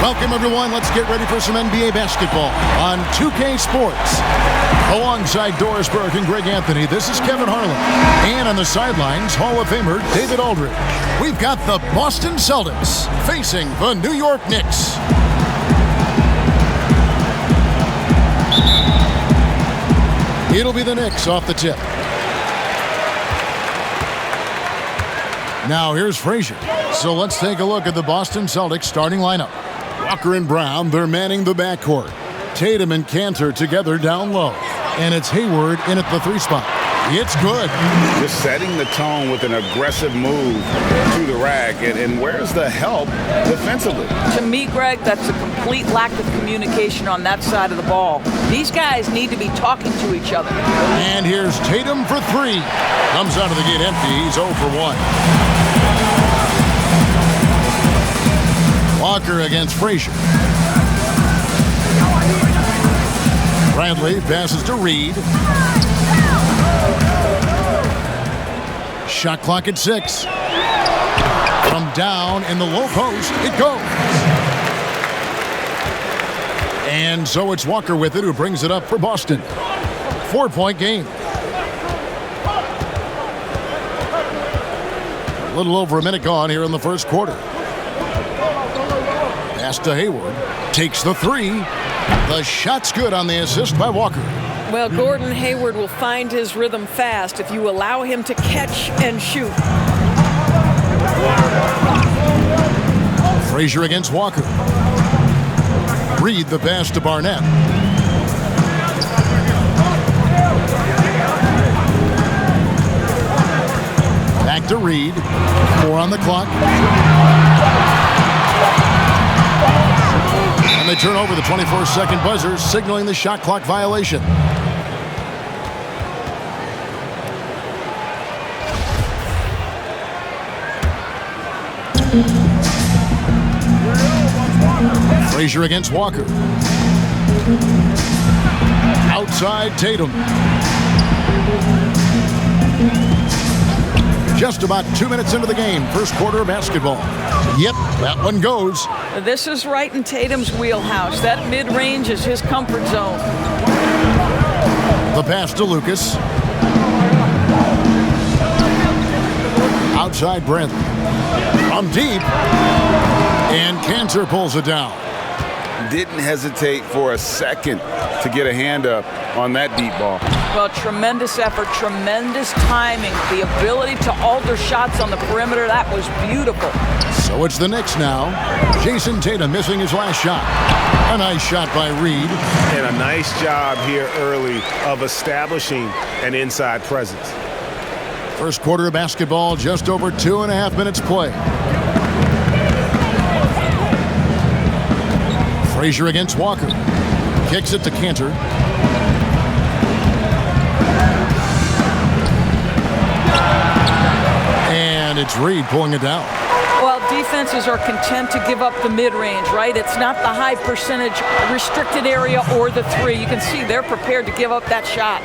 Welcome, everyone. Let's get ready for some NBA basketball on 2K Sports. Alongside Doris Burke and Greg Anthony, this is Kevin Harlan. And on the sidelines, Hall of Famer David Aldridge. We've got the Boston Celtics facing the New York Knicks. It'll be the Knicks off the tip. Now here's Frazier. So let's take a look at the Boston Celtics starting lineup. Walker and Brown, they're manning the backcourt. Tatum and Cantor together down low. And it's Hayward in at the 3 spot. It's good. Just setting the tone with an aggressive move to the rack. And where's the help defensively? To me, Greg, that's a complete lack of communication on that side of the ball. These guys need to be talking to each other. And here's Tatum for 3. Comes out of the gate empty. He's 0 for 1. Walker against Frazier. Bradley passes to Reed. Shot clock at 6. From down in the low post, it goes. And so it's Walker with it, who brings it up for Boston. 4-point game. A little over a minute gone here in the first quarter. Pass to Hayward. Takes the 3. The shot's good on the assist by Walker. Well, Gordon Hayward will find his rhythm fast if you allow him to catch and shoot. Frazier against Walker. Reed the pass to Barnett. Back to Reed. 4 on the clock. And they turn over the 24-second buzzer, signaling the shot clock violation. Frazier against Walker. Outside Tatum. Just about 2 minutes into the game, first quarter of basketball. Yep, that one goes. This is right in Tatum's wheelhouse. That mid-range is his comfort zone. The pass to Lucas. Outside Bradley. From deep. And Cantor pulls it down. Didn't hesitate for a second to get a hand up on that deep ball. Well, tremendous effort, tremendous timing, the ability to alter shots on the perimeter. That was beautiful. So it's the Knicks now. Jason Tatum missing his last shot. A nice shot by Reed. And a nice job here early of establishing an inside presence. First quarter of basketball, just over 2.5 minutes play. Frazier against Walker. Kicks it to Cantor. And it's Reed pulling it down. Well, defenses are content to give up the mid-range, right? It's not the high percentage restricted area or the 3. You can see they're prepared to give up that shot.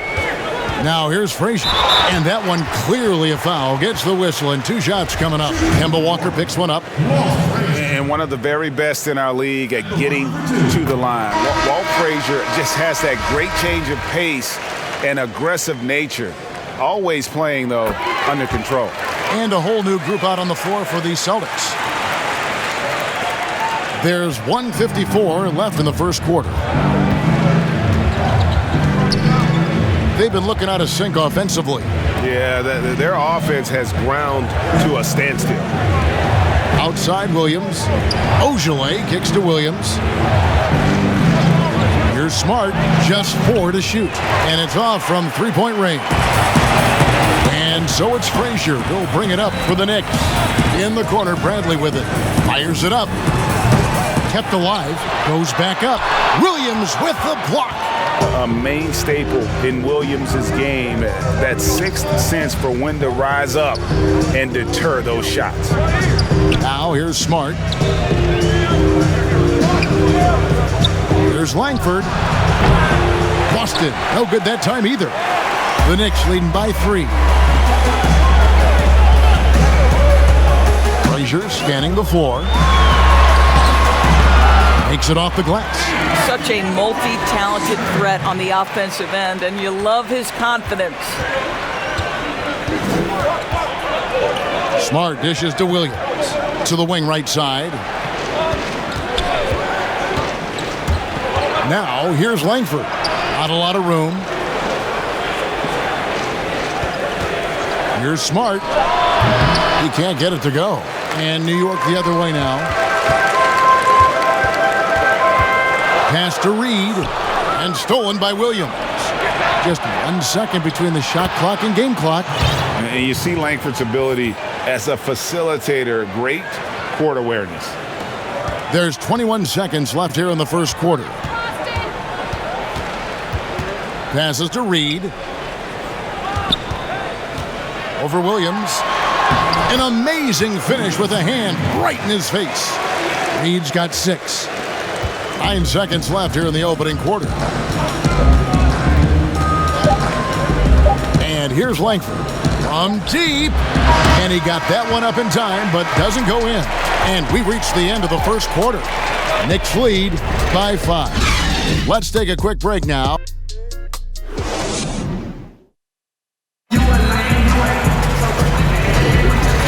Now here's Frazier. And that one clearly a foul. Gets the whistle, and 2 shots coming up. Kemba Walker picks one up. And one of the very best in our league at getting to the line. Walt Frazier just has that great change of pace and aggressive nature. Always playing, though, under control. And a whole new group out on the floor for the Celtics. There's 1:54 left in the first quarter. They've been looking out of sync offensively. Yeah, their offense has ground to a standstill. Outside Williams. Ojale kicks to Williams. Here's Smart. Just 4 to shoot. And it's off from 3-point range. And so it's Frazier. He'll bring it up for the Knicks. In the corner, Bradley with it. Fires it up. Kept alive. Goes back up. Williams with the block. A main staple in Williams' game, that 6th sense for when to rise up and deter those shots. Now here's Smart. Here's Langford. Boston, no good that time either. The Knicks leading by 3. Frazier scanning the floor. Takes it off the glass. Such a multi-talented threat on the offensive end, and you love his confidence. Smart dishes to Williams. To the wing right side. Now, here's Langford. Not a lot of room. Here's Smart. He can't get it to go. And New York the other way now. Pass to Reed. And stolen by Williams. Just 1 second between the shot clock and game clock. And you see Langford's ability as a facilitator. Great court awareness. There's 21 seconds left here in the first quarter. Passes to Reed. Over Williams. An amazing finish with a hand right in his face. Reed's got 6. 9 seconds left here in the opening quarter. And here's Langford from deep. And he got that one up in time, but doesn't go in. And we reached the end of the first quarter. Knicks lead by 5. Let's take a quick break now.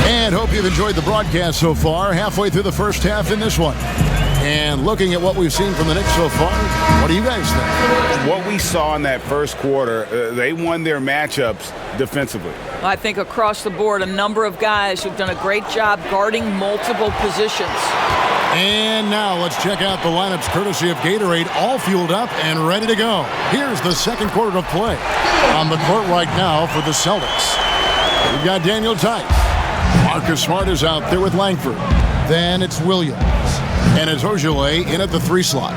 And hope you've enjoyed the broadcast so far. Halfway through the first half in this one. And looking at what we've seen from the Knicks so far, what do you guys think? What we saw in that first quarter, they won their matchups defensively. I think across the board, a number of guys who've done a great job guarding multiple positions. And now let's check out the lineups courtesy of Gatorade, all fueled up and ready to go. Here's the second quarter of play. On the court right now for the Celtics, we've got Daniel Tice. Marcus Smart is out there with Langford. Then it's Williams. And it's Ojale in at the 3 slot.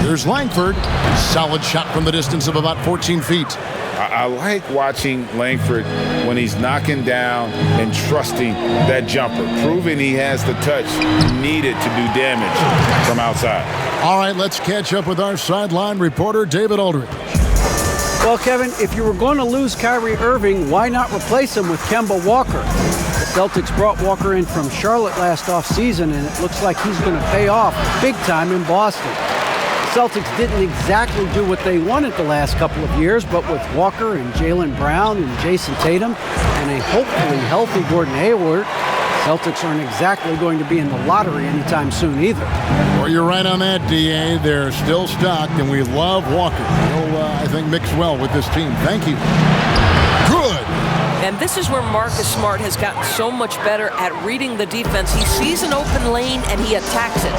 Here's Langford. Solid shot from the distance of about 14 feet. I like watching Langford when he's knocking down and trusting that jumper, proving he has the touch needed to do damage from outside. All right, let's catch up with our sideline reporter, David Aldridge. Well, Kevin, if you were going to lose Kyrie Irving, why not replace him with Kemba Walker? The Celtics brought Walker in from Charlotte last offseason, and it looks like he's going to pay off big time in Boston. The Celtics didn't exactly do what they wanted the last couple of years, but with Walker and Jaylen Brown and Jason Tatum and a hopefully healthy Gordon Hayward, Celtics aren't exactly going to be in the lottery anytime soon either. Well, you're right on that, D.A. They're still stocked, and we love Walker. He'll, I think, mix well with this team. Thank you. Good. And this is where Marcus Smart has gotten so much better at reading the defense. He sees an open lane, and he attacks it.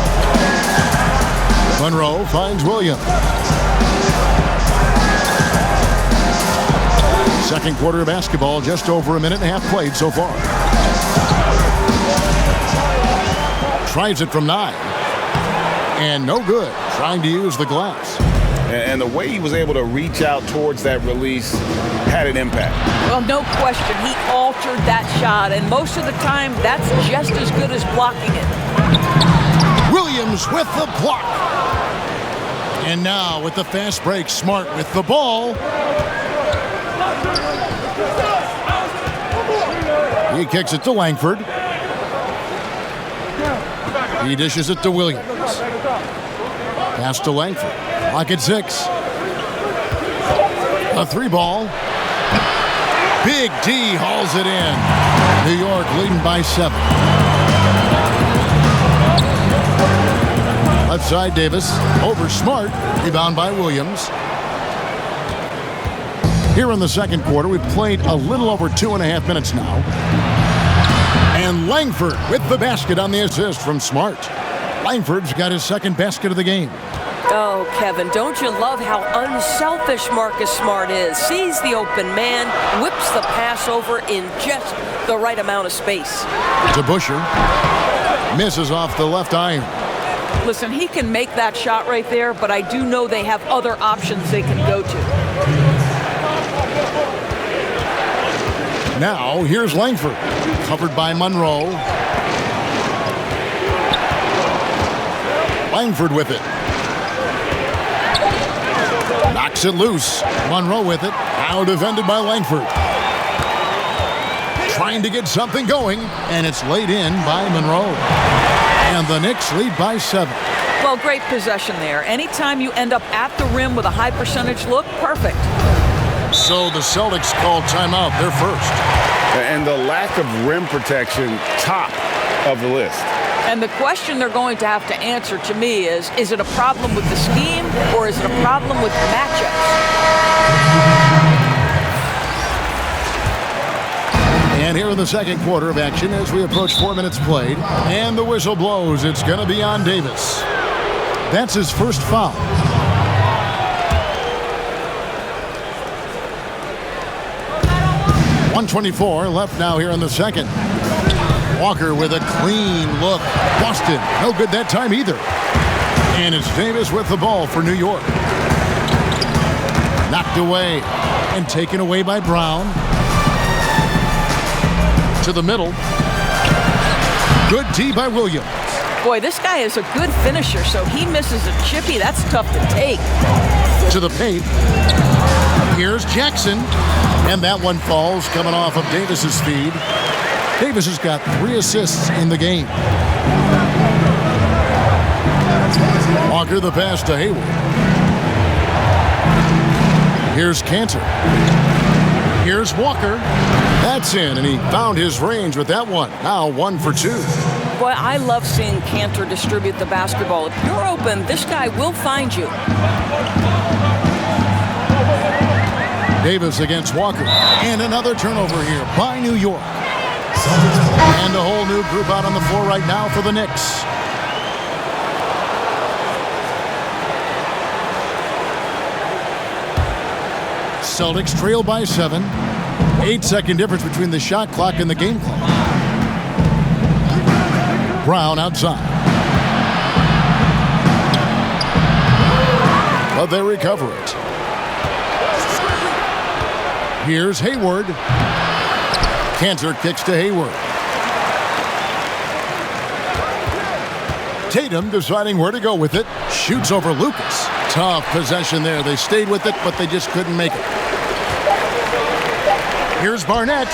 Monroe finds Williams. Second quarter of basketball, just over a minute and a half played so far. Tries it from 9. And no good. Trying to use the glass. And the way he was able to reach out towards that release had an impact. Well, no question. He altered that shot, and most of the time, that's just as good as blocking it. Williams with the block. And now with the fast break, Smart with the ball. He kicks it to Langford. He dishes it to Williams. Pass to Langford. Clock at 6. A 3 ball. Big D hauls it in. New York leading by 7. Left side, Davis. Over Smart. Rebound by Williams. Here in the second quarter, we've played a little over 2.5 minutes now. And Langford with the basket on the assist from Smart. Langford's got his second basket of the game. Oh, Kevin, don't you love how unselfish Marcus Smart is? Sees the open man, whips the pass over in just the right amount of space. To Busher. Misses off the left iron. Listen, he can make that shot right there, but I do know they have other options they can go to. Now, here's Langford. Covered by Monroe. Langford with it. Knocks it loose. Monroe with it. Now defended by Langford. Trying to get something going, and it's laid in by Monroe. And the Knicks lead by 7. Well, great possession there. Anytime you end up at the rim with a high percentage look, perfect. So the Celtics call timeout, their first. And the lack of rim protection, top of the list. And the question they're going to have to answer to me is it a problem with the scheme or is it a problem with matchups? And here in the second quarter of action as we approach 4 minutes played. And the whistle blows. It's going to be on Davis. That's his first foul. .124 left now here in the second. Walker with a clean look. Boston, no good that time either. And it's Davis with the ball for New York. Knocked away and taken away by Brown. To the middle. Good D by Williams. Boy, this guy is a good finisher, so he misses a chippy. That's tough to take. To the paint. Here's Jackson. And that one falls coming off of Davis's feed. Davis has got 3 assists in the game. Walker the pass to Hayward. Here's Cantor. Here's Walker. That's in, and he found his range with that one. Now 1 for 2. Boy, I love seeing Cantor distribute the basketball. If you're open, this guy will find you. Davis against Walker. And another turnover here by New York. And a whole new group out on the floor right now for the Knicks. Celtics trail by 7. 8-second difference between the shot clock and the game clock. Brown outside. But they recover it. Here's Hayward. Cantor kicks to Hayward. Tatum deciding where to go with it. Shoots over Lucas. Tough possession there. They stayed with it, but they just couldn't make it. Here's Barnett.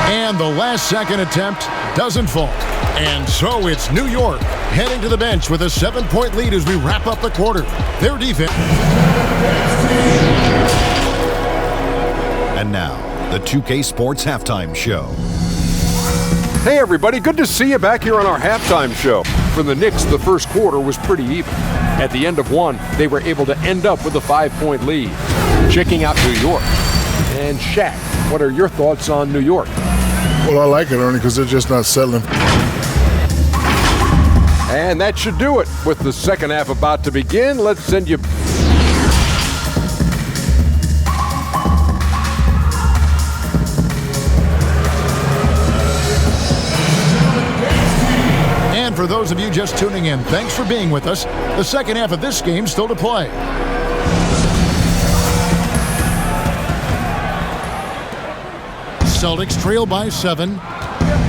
And the last-second attempt doesn't fall. And so it's New York heading to the bench with a 7-point lead as we wrap up the quarter. Their defense. And now, the 2K Sports Halftime Show. Hey everybody, good to see you back here on our halftime show. For the Knicks, the first quarter was pretty even. At the end of one, they were able to end up with a 5-point lead. Checking out New York. And Shaq, what are your thoughts on New York? Well, I like it, Ernie, because they're just not settling. And that should do it. With the second half about to begin, let's send you... And for those of you just tuning in, thanks for being with us. The second half of this game still to play. Celtics trail by 7.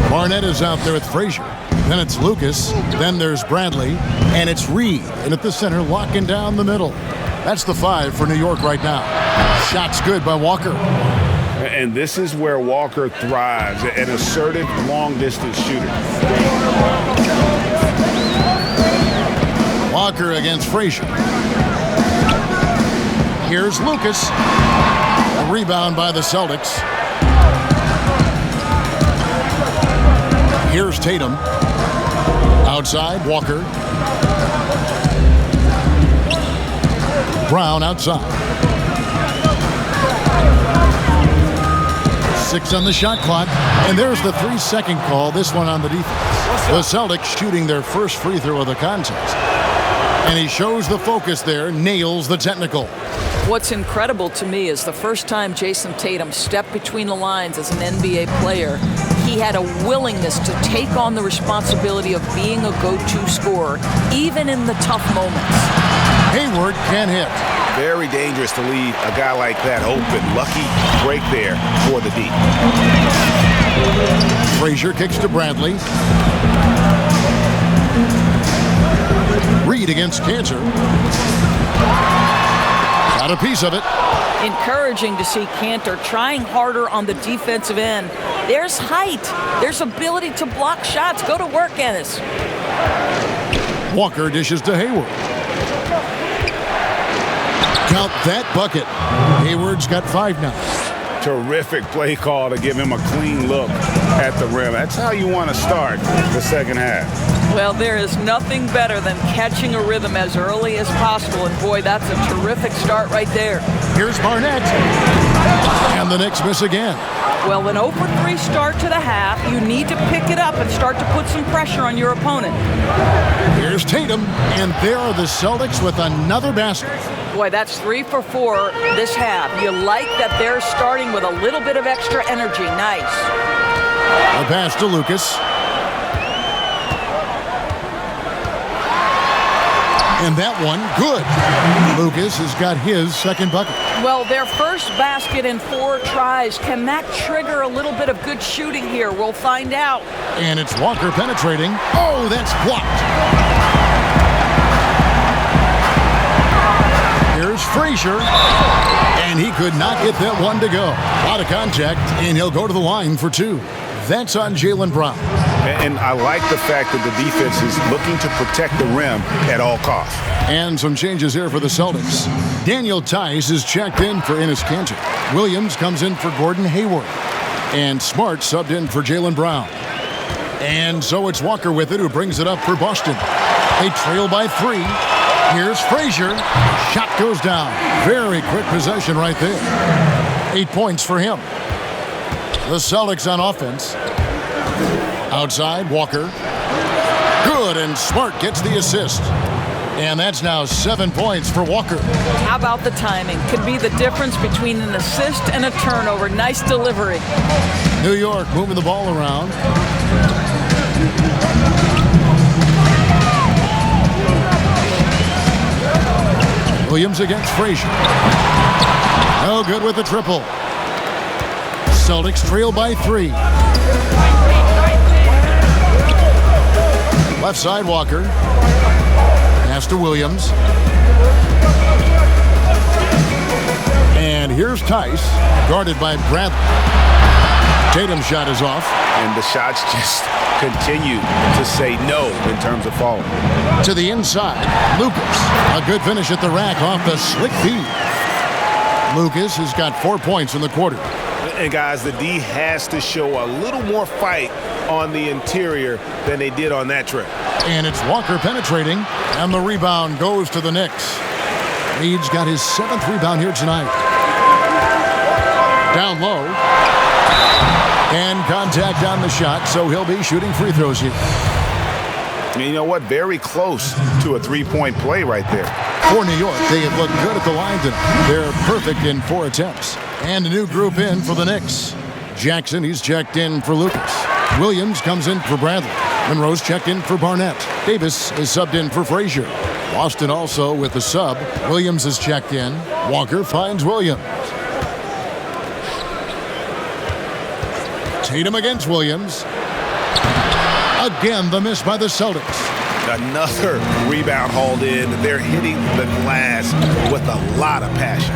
Barnett is out there with Frazier. Then it's Lucas. Then there's Bradley. And it's Reed. And at the center, locking down the middle. That's the 5 for New York right now. Shot's good by Walker. And this is where Walker thrives, an assertive long-distance shooter. Walker against Frazier. Here's Lucas. A rebound by the Celtics. Here's Tatum. Outside, Walker. Brown outside. 6 on the shot clock. And there's the 3-second call, this one on the defense. The Celtics shooting their first free throw of the contest. And he shows the focus there, nails the technical. What's incredible to me is the first time Jason Tatum stepped between the lines as an NBA player, he had a willingness to take on the responsibility of being a go-to scorer, even in the tough moments. Hayward can hit. Very dangerous to leave a guy like that open. Lucky break there for the D. Frazier kicks to Bradley. Reed against Cantor. Got a piece of it. Encouraging to see Cantor trying harder on the defensive end. There's height. There's ability to block shots. Go to work, Ennis. Walker dishes to Hayward. Count that bucket. Hayward's got 5 now. Terrific play call to give him a clean look at the rim. That's how you want to start the second half. Well, there is nothing better than catching a rhythm as early as possible, and boy, that's a terrific start right there. Here's Barnett. And the Knicks miss again. Well, an 0 for 3 start to the half. You need to pick it up and start to put some pressure on your opponent. Here's Tatum, and there are the Celtics with another basket. Boy, that's 3 for 4 this half. You like that they're starting with a little bit of extra energy. Nice. A pass to Lucas. And that one, good. Lucas has got his second bucket. Well, their first basket in 4 tries. Can that trigger a little bit of good shooting here? We'll find out. And it's Walker penetrating. Oh, that's blocked. Here's Frazier. And he could not get that one to go. Out of contact, and he'll go to the line for 2. That's on Jaylen Brown. And I like the fact that the defense is looking to protect the rim at all costs. And some changes here for the Celtics. Daniel Tice is checked in for Enes Kanter. Williams comes in for Gordon Hayward. And Smart subbed in for Jaylen Brown. And so it's Walker with it, who brings it up for Boston. They trail by 3. Here's Frazier. Shot goes down. Very quick possession right there. 8 points for him. The Celtics on offense. Outside, Walker. Good, and Smart gets the assist. And that's now 7 points for Walker. How about the timing? Could be the difference between an assist and a turnover. Nice delivery. New York moving the ball around. Williams against Frazier. No good with the triple. Celtics trail by 3. Left side, Walker. Pass to Williams. And here's Tice, guarded by Bradley. Tatum's shot is off. And the shots just continue to say no in terms of falling. To the inside, Lucas. A good finish at the rack off the slick feed. Lucas has got 4 points in the quarter. And guys, the D has to show a little more fight on the interior than they did on that trip. And it's Walker penetrating, and the rebound goes to the Knicks. Reed's got his 7th rebound here tonight. Down low. And contact on the shot, so he'll be shooting free throws here. And you know what? Very close to a 3-point play right there. For New York, they have looked good at the line tonight. They're perfect in 4 attempts. And a new group in for the Knicks. Jackson, he's checked in for Lucas. Williams comes in for Bradley. Monroe's checked in for Barnett. Davis is subbed in for Frazier. Boston also with the sub. Williams is checked in. Walker finds Williams. Tatum against Williams. Again, the miss by the Celtics. Another rebound hauled in. They're hitting the glass with a lot of passion.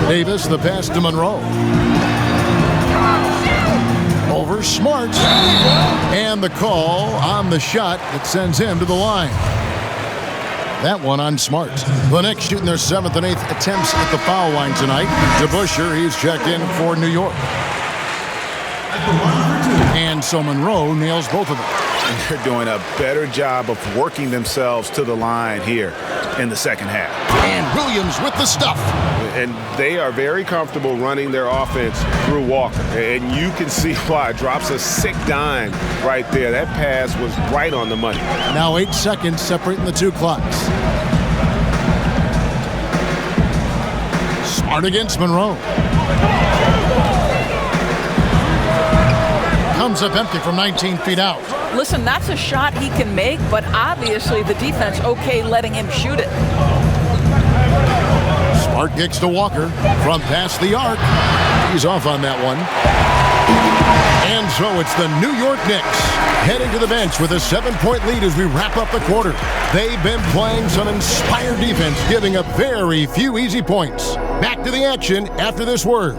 Davis, the pass to Monroe. Over Smart. And the call on the shot that sends him to the line. That one on Smart. The Knicks shooting their 7th and 8th attempts at the foul line tonight. DeBusschere, he's checked in for New York. And so Monroe nails both of them. And they're doing a better job of working themselves to the line here in the second half. And Williams with the stuff. And they are very comfortable running their offense through Walker. And you can see why. Drops a sick dime right there. That pass was right on the money. Now 8 seconds separating the 2 clocks. Smart against Monroe. Comes up empty from 19 feet out. Listen, that's a shot he can make, but obviously the defense okay letting him shoot it. Smart kicks to Walker from past the arc. He's off on that one. And so it's the New York Knicks heading to the bench with a 7-point lead as we wrap up the quarter. They've been playing some inspired defense, giving up very few easy points. Back to the action after this word.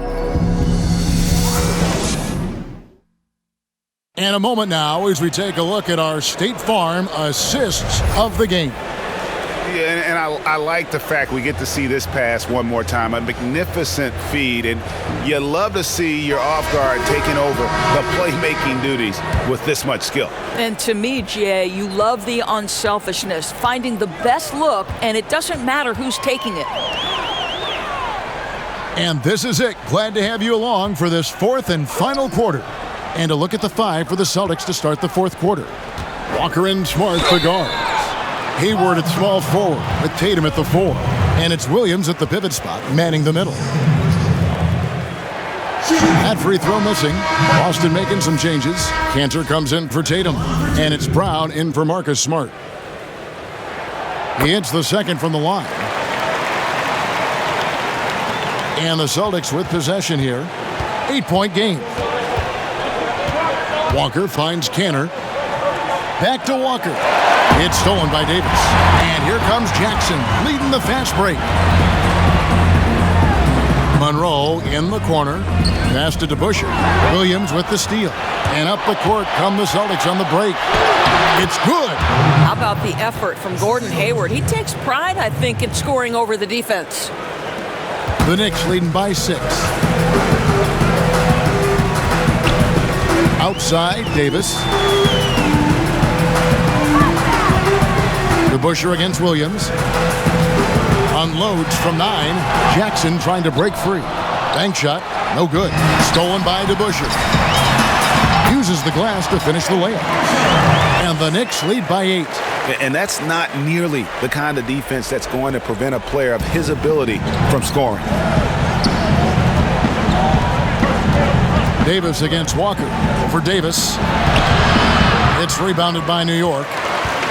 And a moment now as we take a look at our State Farm assists of the game. Yeah, and I like the fact we get to see this pass one more time. A magnificent feed, and you love to see your off guard taking over the playmaking duties with this much skill. And to me, Jay, you love the unselfishness, finding the best look, and it doesn't matter who's taking it. And this is it. Glad to have you along for this fourth and final quarter. And a look at the 5 for the Celtics to start the fourth quarter. Walker and Smart, the guards. Hayward at small forward with Tatum at the 4. And it's Williams at the pivot spot, manning the middle. That free throw missing. Boston making some changes. Cantor comes in for Tatum. And it's Brown in for Marcus Smart. He hits the second from the line. And the Celtics with possession here. 8-point game. Walker finds Cantor. Back to Walker. It's stolen by Davis. And here comes Jackson leading the fast break. Monroe in the corner. Pass to DeBusschere. Williams with the steal. And up the court come the Celtics on the break. It's good. How about the effort from Gordon Hayward? He takes pride, I think, in scoring over the defense. The Knicks leading by 6. Outside, Davis. DeBusschere against Williams. Unloads from 9. Jackson trying to break free. Bank shot, no good. Stolen by DeBusschere. Uses the glass to finish the layup. And the Knicks lead by 8. And that's not nearly the kind of defense that's going to prevent a player of his ability from scoring. Davis against Walker. For Davis. It's rebounded by New York.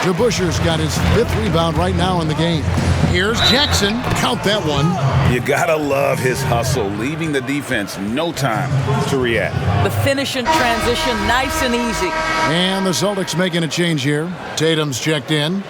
DeBusschere's got his 5th rebound right now in the game. Here's Jackson. Count that one. You gotta love his hustle, leaving the defense no time to react. The finish in transition, nice and easy. And the Celtics making a change here. Tatum's checked in.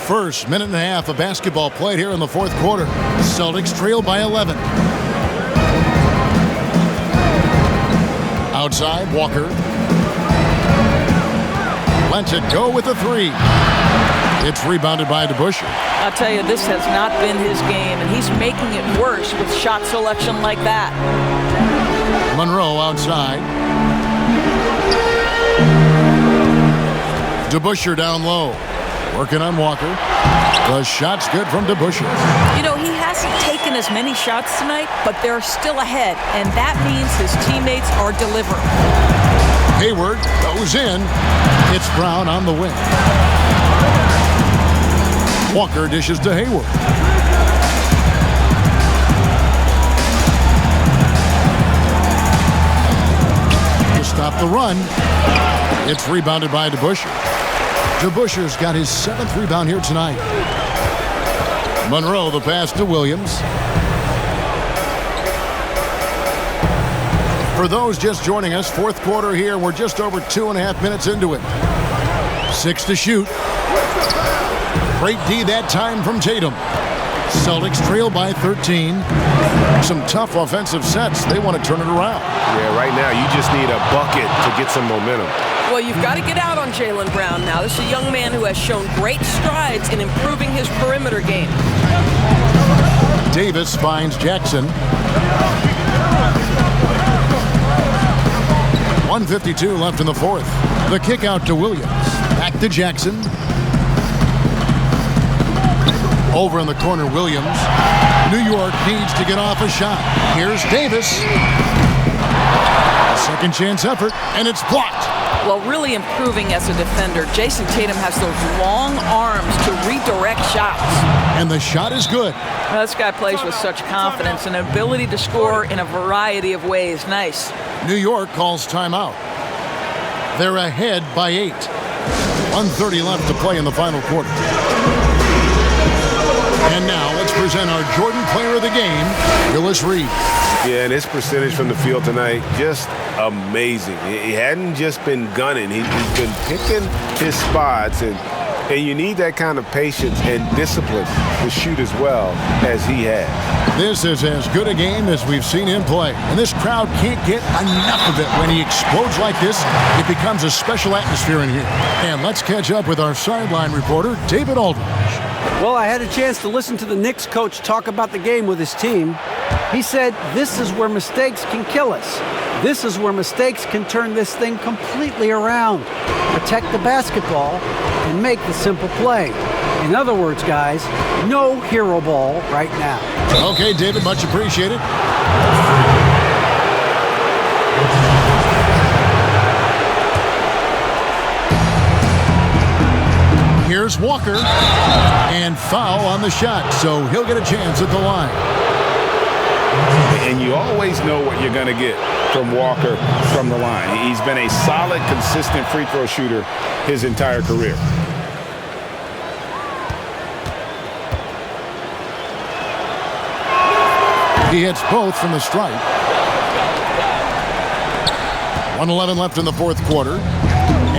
First minute and a half of basketball played here in the fourth quarter. The Celtics trail by 11. Outside, Walker. Lets it go with a 3. It's rebounded by DeBusschere. I'll tell you, this has not been his game, and he's making it worse with shot selection like that. Monroe outside. DeBusschere down low. Working on Walker. The shot's good from DeBusschere. You know, he hasn't taken as many shots tonight, but they're still ahead, and that means his teammates are delivering. Hayward goes in. It's Brown on the wing. Walker dishes to Hayward. To stop the run. It's rebounded by DeBusschere. DeBusschere's got his 7th rebound here tonight. Monroe, the pass to Williams. For those just joining us, fourth quarter here. We're just over 2.5 minutes into it. 6 to shoot. Great D that time from Tatum. Celtics trail by 13. Some tough offensive sets. They want to turn it around. Yeah, right now you just need a bucket to get some momentum. Well, you've got to get out on Jaylen Brown now. This is a young man who has shown great strides in improving his perimeter game. Davis finds Jackson. 1:52 left in the fourth. The kick out to Williams. Back to Jackson. Over in the corner, Williams. New York needs to get off a shot. Here's Davis. Second chance effort, and it's blocked. Well, really improving as a defender. Jason Tatum has those long arms to redirect shots. And the shot is good. Well, this guy plays with such confidence and ability to score in a variety of ways. Nice. New York calls timeout. They're ahead by 8. 1:30 left to play in the final quarter. And now let's present our Jordan Player of the Game, Willis Reed. Yeah, and his percentage from the field tonight, just amazing. He hadn't just been gunning. He's been picking his spots, and you need that kind of patience and discipline to shoot as well as he had. This is as good a game as we've seen him play, and this crowd can't get enough of it. When he explodes like this, it becomes a special atmosphere in here. And let's catch up with our sideline reporter, David Aldridge. Well, I had a chance to listen to the Knicks coach talk about the game with his team. He said, this is where mistakes can kill us. This is where mistakes can turn this thing completely around. Protect the basketball and make the simple play. In other words, guys, no hero ball right now. Okay, David, much appreciated. Here's Walker, and foul on the shot, so he'll get a chance at the line. And you always know what you're going to get from Walker from the line. He's been a solid, consistent free throw shooter his entire career. He hits both from the stripe. 1:11 left in the fourth quarter.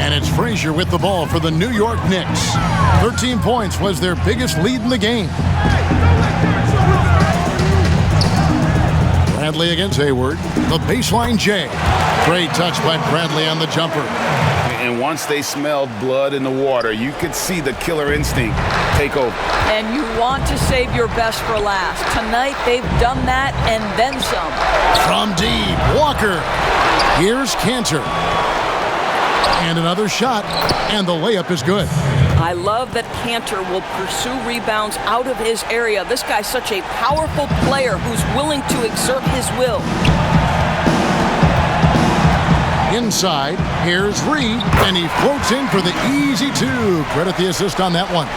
And it's Frazier with the ball for the New York Knicks. 13 points was their biggest lead in the game. Bradley against Hayward. The baseline J. Great touch by Bradley on the jumper. And once they smelled blood in the water, you could see the killer instinct take over. And you want to save your best for last. Tonight, they've done that and then some. From deep, Walker. Here's Cantor. And another shot, and the layup is good. I love that Cantor will pursue rebounds out of his area. This guy's such a powerful player who's willing to exert his will. Inside, here's Reed, and he floats in for the easy two. Credit the assist on that one.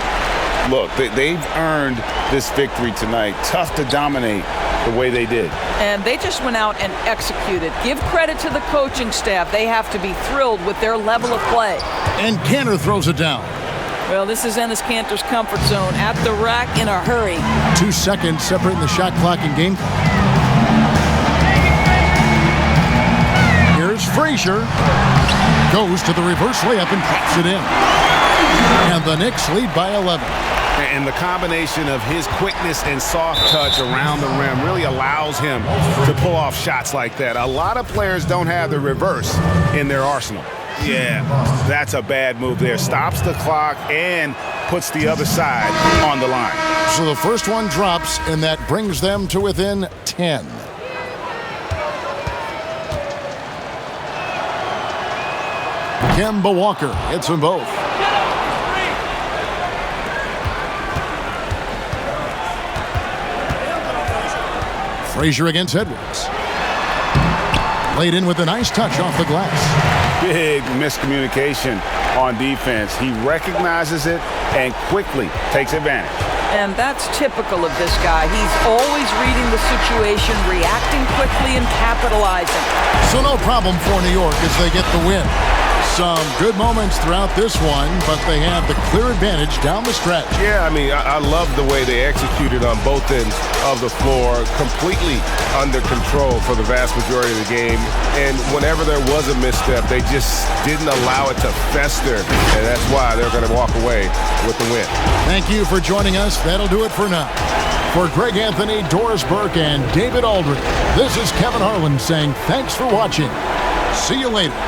Look, they've earned this victory tonight. Tough to dominate the way they did. And they just went out and executed. Give credit to the coaching staff. They have to be thrilled with their level of play. And Cantor throws it down. Well, this is Enes Kanter's comfort zone. At the rack in a hurry. 2 seconds separating the shot clock and game clock. Here's Frazier. Goes to the reverse layup and pops it in. And the Knicks lead by 11. And the combination of his quickness and soft touch around the rim really allows him to pull off shots like that. A lot of players don't have the reverse in their arsenal. Yeah, that's a bad move there. Stops the clock and puts the other side on the line. So the first one drops, and that brings them to within 10. Kemba Walker hits them both. Frazier against Edwards. Laid in with a nice touch off the glass. Big miscommunication on defense. He recognizes it and quickly takes advantage. And that's typical of this guy. He's always reading the situation, reacting quickly, and capitalizing. So no problem for New York as they get the win. Some good moments throughout this one, but they have the clear advantage down the stretch. Yeah, I mean, I love the way they executed on both ends of the floor, completely under control for the vast majority of the game. And whenever there was a misstep, they just didn't allow it to fester, and that's why they're going to walk away with the win. Thank you for joining us. That'll do it for now. For Greg Anthony, Doris Burke, and David Aldridge, this is Kevin Harlan saying thanks for watching. See you later.